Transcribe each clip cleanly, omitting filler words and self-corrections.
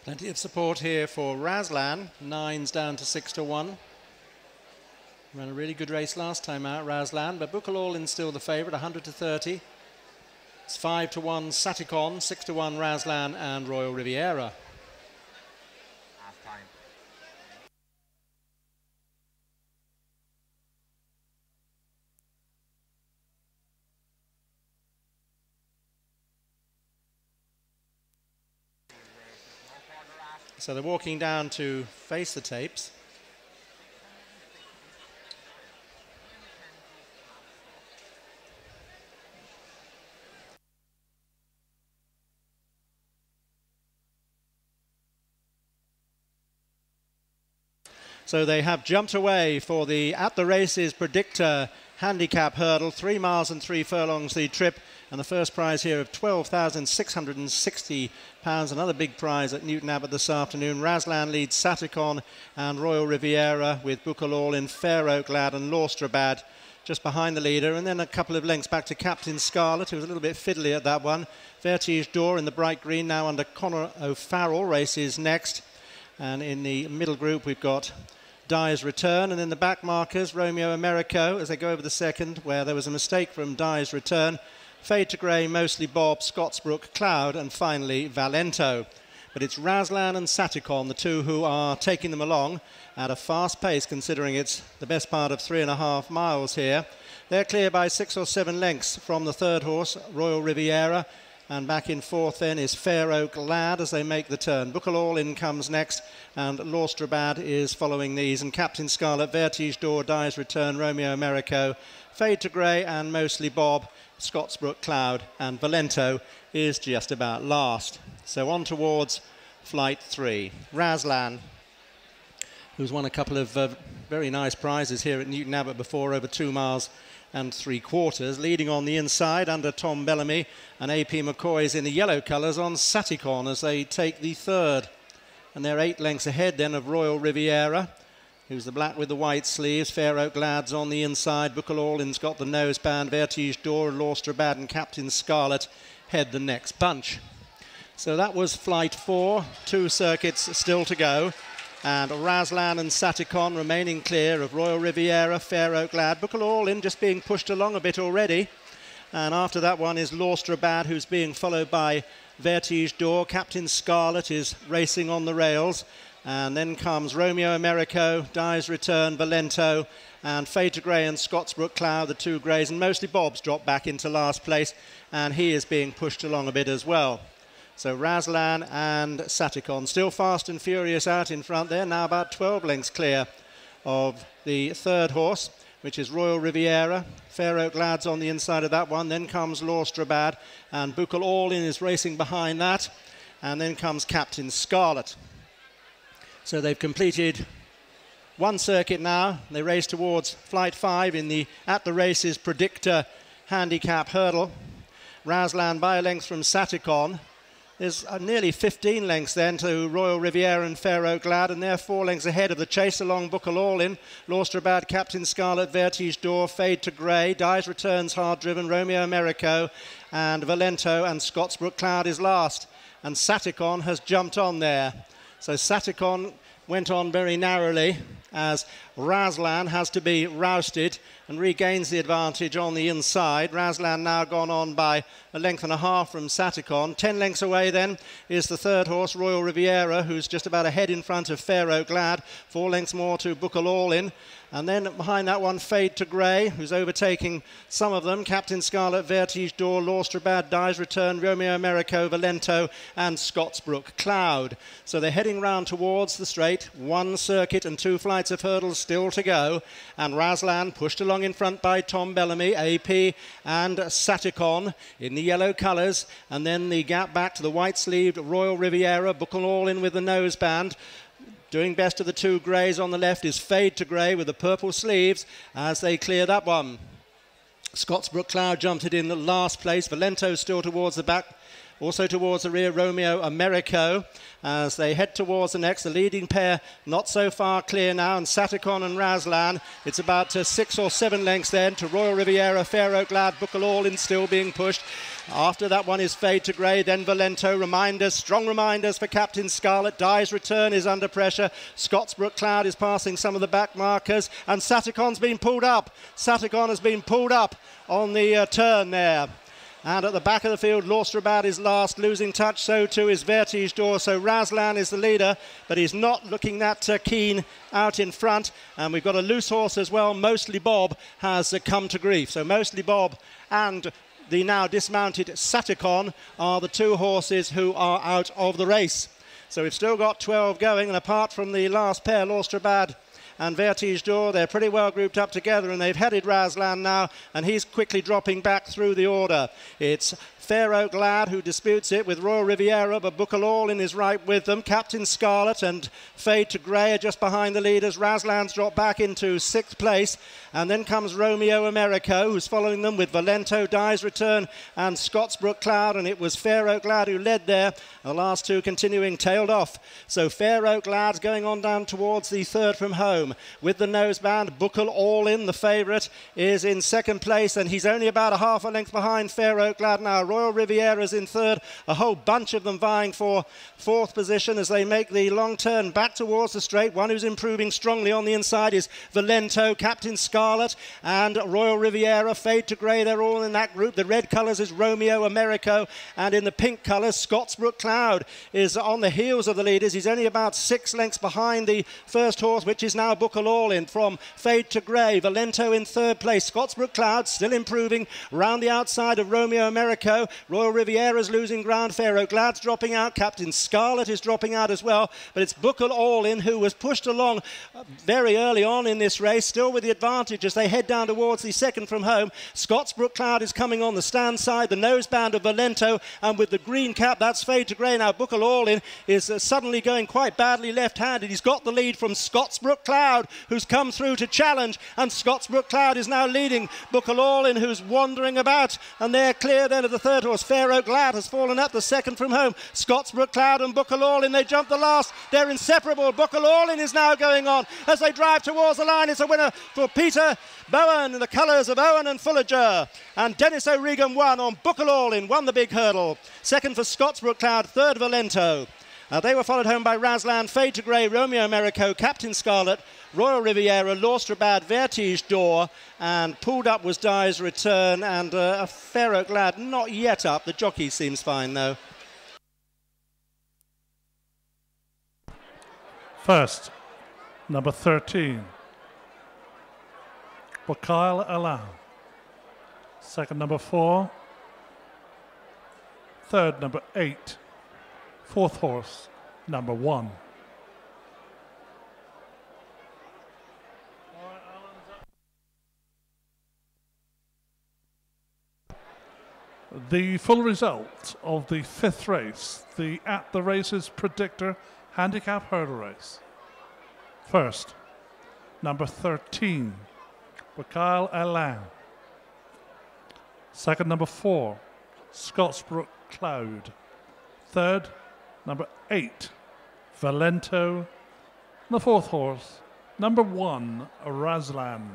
Plenty of support here for Razlan. 9's down to 6-1. Ran a really good race last time out, Razlan, but Bukalawlin's still the favourite, 100-30. It's 5-1 Satikon, 6-1 Razlan and Royal Riviera. So they're walking down to face the tapes. So they have jumped away for the At the Races Predictor handicap hurdle, 3 miles and 3 furlongs the trip, and the first prize here of £12,660. Another big prize at Newton Abbot this afternoon. Razlan leads Satikon and Royal Riviera, with Bukalawlin, Fair Oak Lad and Laustrabad just behind the leader, and then a couple of lengths back to Captain Scarlet, who was a little bit fiddly at that one. Vertige d'Or in the bright green now under Conor O'Farrell races next, and in the middle group we've got Dye's Return, and in the back markers Romeo Americo as they go over the second, where there was a mistake from Dye's Return, Fade to Grey, Mostly Bob, Scotsbrook, Cloud, and finally Valento. But it's Razlan and Satikon, the two who are taking them along at a fast pace, considering it's the best part of 3.5 miles here. They're clear by 6 or 7 lengths from the third horse, Royal Riviera, and back in fourth then is Fair Oak Lad as they make the turn. Bukalawlin comes next, and Laustrabad is following these, and Captain Scarlet, Vertige d'Or, Dye's Return, Romeo Americo, Fade to Grey and Mostly Bob, Scotsbrook, Cloud, and Valento is just about last. So on towards flight 3. Razlan, who's won a couple of very nice prizes here at Newton Abbot before, over 2 miles and 3/4, leading on the inside under Tom Bellamy, and AP McCoy's in the yellow colours on Satikon as they take the third. And they're 8 lengths ahead then of Royal Riviera, who's the black with the white sleeves. Fair Oak Lad's on the inside. Bukalawlin's got the noseband. Vertige d'Or, Laustrabad and Captain Scarlet head the next bunch. So that was flight 4, 2 circuits still to go. And Razlan and Satikon remaining clear of Royal Riviera, Fair Oak Lad. Bukalawlin just being pushed along a bit already. And after that one is Laustrabad, who's being followed by Vertige d'Or. Captain Scarlet is racing on the rails. And then comes Romeo Americo, Dye's Return, Valento, and Fade to Grey and Scotsbrook Cloud, the 2 greys. And Mostly Bob's dropped back into last place, and he is being pushed along a bit as well. So Razlan and Satikon still fast and furious out in front there, now about 12 lengths clear of the third horse, which is Royal Riviera. Fair Oak Lad's on the inside of that one. Then comes Laustrabad, and Bukalawlin is racing behind that. And then comes Captain Scarlet. So they've completed 1 circuit now. They race towards flight 5 in the At the Races Predictor handicap hurdle. Razlan by a length from Satikon. There's nearly 15 lengths then to Royal Riviera and Fair Oak Lad, and they're 4 lengths ahead of the chase along Bukalawlin. Laustrabad, Captain Scarlet, Vertige d'Or, Fade to Grey, Dye's Returns Hard Driven, Romeo Americo, and Valento, and Scotsbrook Cloud is last. And Satikon has jumped on there. So Satikon went on very narrowly as Razlan has to be rousted and regains the advantage on the inside. Razlan now gone on by 1.5 lengths from Satikon. 10 lengths away then is the third horse, Royal Riviera, who's just about a head in front of Fair Oak Lad. 4 lengths more to Bukalawlin. And then behind that one, Fade to Grey, who's overtaking some of them. Captain Scarlet, Vertige d'Or, Laustrabad, Dye's Return, Romeo Americo, Valento, and Scotsbrook Cloud. So they're heading round towards the straight. 1 circuit and 2 flights of hurdles still to go. And Razlan pushed along in front by Tom Bellamy, AP, and Satikon in the yellow colours. And then the gap back to the white-sleeved Royal Riviera, Bukalawlin with the noseband. Doing best of the 2 greys on the left is Fade to Grey with the purple sleeves as they clear that one. Scotsbrook Cloud jumped it in the last place. Valento still towards the back Also towards the rear, Romeo Americo. As they head towards the next, the leading pair not so far clear now, and Saticon and Razlan. It's about 6 or 7 lengths then to Royal Riviera, Pharaoh Glad, Buckle All In still being pushed. After that one is Fade to Grey, then Valento. Reminders, strong reminders for Captain Scarlet. Dye's Return is under pressure. Scottsbrook Cloud is passing some of the back markers, and Saticon's been pulled up. Saticon has been pulled up on the turn there. And at the back of the field, Laustrabad is last, losing touch. So too is Vertige Door. So Razlan is the leader, but he's not looking that keen out in front. And we've got a loose horse as well. Mostly Bob has come to grief. So Mostly Bob and the now dismounted Saticon are the two horses who are out of the race. So we've still got 12 going, and apart from the last pair, Laustrabad and Vertige Door, they're pretty well grouped up together, and they've headed Razlan now, and he's quickly dropping back through the order. It's Pharaoh Glad who disputes it with Royal Riviera, but Buckle All In is right with them. Captain Scarlet and Fade to Grey are just behind the leaders. Razlan's dropped back into 6th place, and then comes Romeo Americo, who's following them with Valento, Dye's Return and Scottsbrook Cloud, and it was Pharaoh Glad who led there. The last two continuing tailed off. So Pharaoh Glad's going on down towards the third from home with the noseband. Buckle All In, the favourite, is in 2nd place, and he's only about a half a length behind Pharaoh Glad now. Royal Riviera's in 3rd, a whole bunch of them vying for 4th position as they make the long turn back towards the straight. One who's improving strongly on the inside is Valento, Captain Scarlet and Royal Riviera. Fade to Grey, they're all in that group. The red colours is Romeo Americo, and in the pink colours, Scottsbrook Cloud is on the heels of the leaders. He's only about 6 lengths behind the first horse, which is now Buckle All In from Fade to Grey. Valento in 3rd place. Scottsbrook Cloud still improving round the outside of Romeo Americo. Royal Riviera's losing ground. Pharaoh Glad's dropping out. Captain Scarlet is dropping out as well. But it's Buckle All In who was pushed along very early on in this race, still with the advantage as they head down towards the second from home. Scottsbrook Cloud is coming on the stand side. The noseband of Valento, and with the green cap, that's Fade to Grey. Now Buckle All In is suddenly going quite badly left-handed. He's got the lead from Scottsbrook Cloud, who's come through to challenge, and Scottsbrook Cloud is now leading Buckle All In, who's wandering about, and they're clear then of the third horse. Pharaoh Glad has fallen up the second from home. Scottsbrook Cloud and Buckle All In, they jump the last. They're inseparable. Buckle All In is now going on as they drive towards the line. It's a winner for Peter Bowen in the colours of Owen and Fullager, and Dennis O'Regan won on Buckle All In, won the big hurdle. Second for Scottsbrook Cloud, third Valento. They were followed home by Razlan, Fade to Grey, Romeo Americo, Captain Scarlet, Royal Riviera, Laustrabad, Vertige Door, and pulled up was Dye's Return, and Pharaoh Glad not yet up. The jockey seems fine though. First, number 13, Wakil Alam. Second, number 4. Third, number 8. Fourth horse, number 1. The full result of the 5th race, the At the Races Predictor Handicap Hurdle Race. First, number 13, Wakil Alam. Second, number 4, Scottsbrook Cloud. Third, number 8, Valento. And the fourth horse, number 1, Razlan.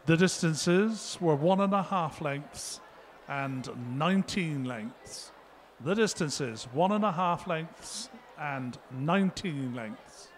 The distances were 1.5 lengths and 19 lengths. The distances 1.5 lengths and 19 lengths.